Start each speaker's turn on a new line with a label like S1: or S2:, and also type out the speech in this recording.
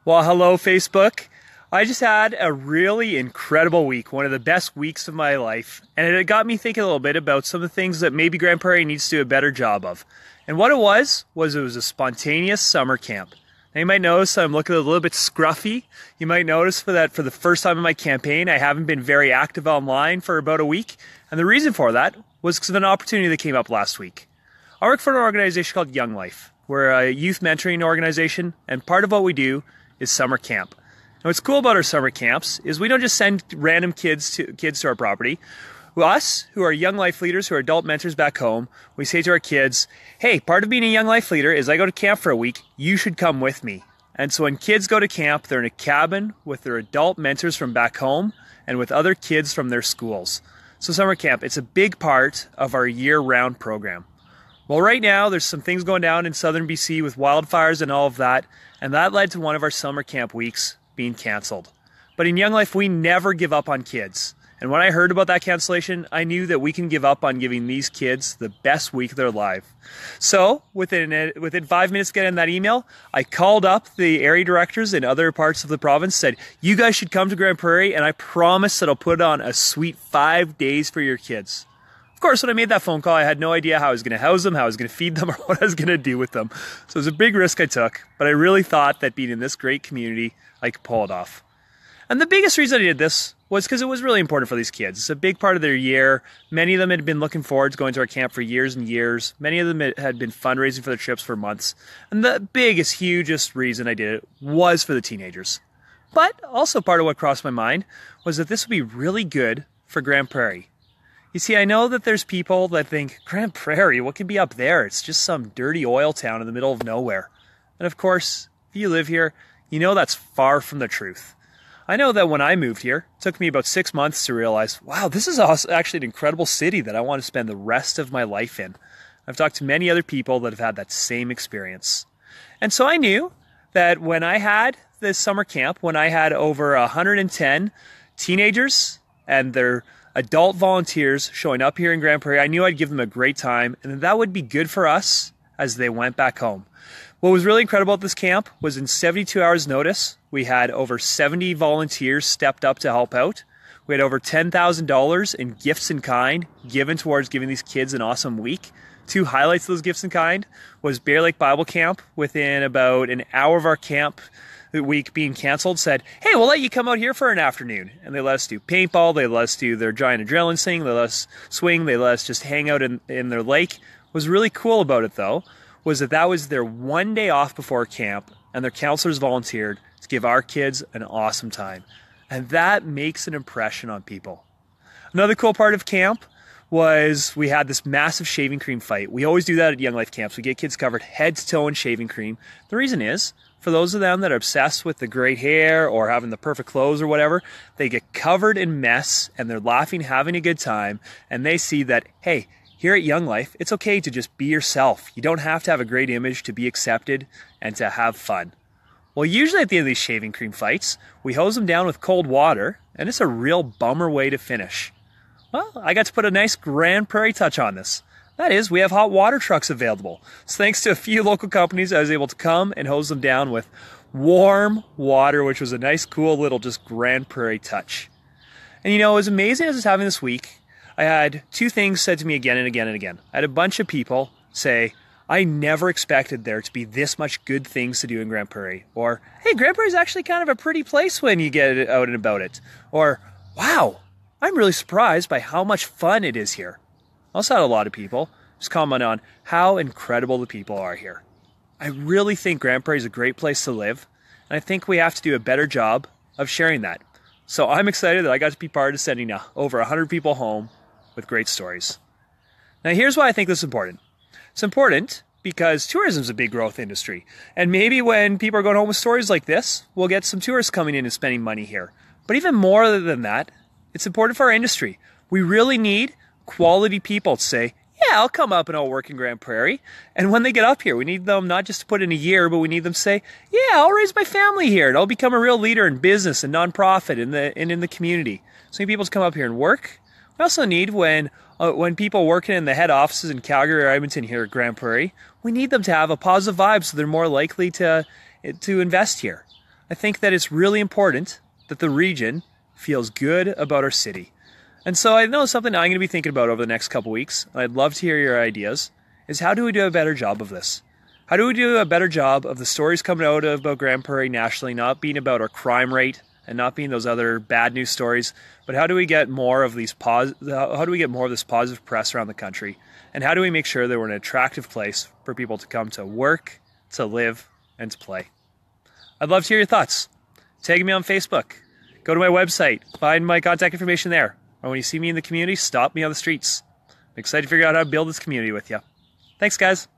S1: Well, hello, Facebook. I just had a really incredible week, one of the best weeks of my life, and it got me thinking a little bit about some of the things that maybe Grand Prairie needs to do a better job of. And what it was a spontaneous summer camp. Now you might notice I'm looking a little bit scruffy. You might notice for the first time in my campaign, I haven't been very active online for about a week. And the reason for that was because of an opportunity that came up last week. I work for an organization called Young Life. We're a youth mentoring organization, and part of what we do is summer camp. And what's cool about our summer camps is we don't just send random kids to our property. Us, who are Young Life leaders, who are adult mentors back home, we say to our kids, hey, part of being a Young Life leader is I go to camp for a week, you should come with me. And so when kids go to camp, they're in a cabin with their adult mentors from back home and with other kids from their schools. So summer camp, it's a big part of our year-round program. Well, right now, there's some things going down in southern BC with wildfires and all of that, and that led to one of our summer camp weeks being canceled. But in Young Life, we never give up on kids. And when I heard about that cancellation, I knew that we can give up on giving these kids the best week of their life. So within 5 minutes of getting that email, I called up the area directors in other parts of the province, said, you guys should come to Grand Prairie, and I promise that I'll put on a sweet 5 days for your kids. Of course, when I made that phone call, I had no idea how I was going to house them, how I was going to feed them, or what I was going to do with them. So it was a big risk I took, but I really thought that being in this great community, I could pull it off. And the biggest reason I did this was because it was really important for these kids. It's a big part of their year. Many of them had been looking forward to going to our camp for years and years. Many of them had been fundraising for their trips for months. And the biggest, hugest reason I did it was for the teenagers. But also part of what crossed my mind was that this would be really good for Grand Prairie. You see, I know that there's people that think, Grand Prairie, what could be up there? It's just some dirty oil town in the middle of nowhere. And of course, if you live here, you know that's far from the truth. I know that when I moved here, it took me about 6 months to realize, wow, this is actually an incredible city that I want to spend the rest of my life in. I've talked to many other people that have had that same experience. And so I knew that when I had this summer camp, when I had over 110 teenagers and their adult volunteers showing up here in Grand Prairie, I knew I'd give them a great time, and that would be good for us as they went back home. What was really incredible at this camp was in 72 hours notice, we had over 70 volunteers stepped up to help out. We had over $10,000 in gifts in kind given towards giving these kids an awesome week. Two highlights of those gifts in kind was Bear Lake Bible Camp. Within about an hour of our camp week being canceled, said, hey, we'll let you come out here for an afternoon. And they let us do paintball, they let us do their giant adrenaline thing, they let us swing, they let us just hang out in their lake. What was really cool about it, though, was that was their one day off before camp, and their counselors volunteered to give our kids an awesome time. And that makes an impression on people. Another cool part of camp was we had this massive shaving cream fight. We always do that at Young Life camps. We get kids covered head to toe in shaving cream. The reason is, for those of them that are obsessed with the great hair or having the perfect clothes or whatever, they get covered in mess and they're laughing, having a good time, and they see that, hey, here at Young Life, it's okay to just be yourself. You don't have to have a great image to be accepted and to have fun. Well, usually at the end of these shaving cream fights, we hose them down with cold water, and it's a real bummer way to finish. Well, I got to put a nice Grand Prairie touch on this. That is, we have hot water trucks available. So thanks to a few local companies, I was able to come and hose them down with warm water, which was a nice, cool little just Grand Prairie touch. And you know, as amazing as I was having this week, I had two things said to me again and again and again. I had a bunch of people say, I never expected there to be this much good things to do in Grand Prairie. Or, hey, Grand Prairie is actually kind of a pretty place when you get out and about it. Or, wow, I'm really surprised by how much fun it is here. I also had a lot of people just comment on how incredible the people are here. I really think Grand Prairie is a great place to live, and I think we have to do a better job of sharing that. So I'm excited that I got to be part of sending over 100 people home with great stories. Now here's why I think this is important. It's important because tourism is a big growth industry, and maybe when people are going home with stories like this, we'll get some tourists coming in and spending money here. But even more than that, it's important for our industry. We really need quality people to say, yeah, I'll come up and I'll work in Grand Prairie. And when they get up here, we need them not just to put in a year, but we need them to say, yeah, I'll raise my family here and I'll become a real leader in business and nonprofit and in the community. So we need people to come up here and work. We also need when people working in the head offices in Calgary or Edmonton here at Grand Prairie, we need them to have a positive vibe so they're more likely to invest here. I think that it's really important that the region feels good about our city. And so I know something I'm going to be thinking about over the next couple weeks, and I'd love to hear your ideas, is how do we do a better job of this? How do we do a better job of the stories coming out about Grand Prairie nationally not being about our crime rate and not being those other bad news stories, but how do we get more of this positive press around the country? And how do we make sure that we're an attractive place for people to come to work, to live, and to play? I'd love to hear your thoughts. Tag me on Facebook. Go to my website. Find my contact information there. Or when you see me in the community, stop me on the streets. I'm excited to figure out how to build this community with you. Thanks, guys.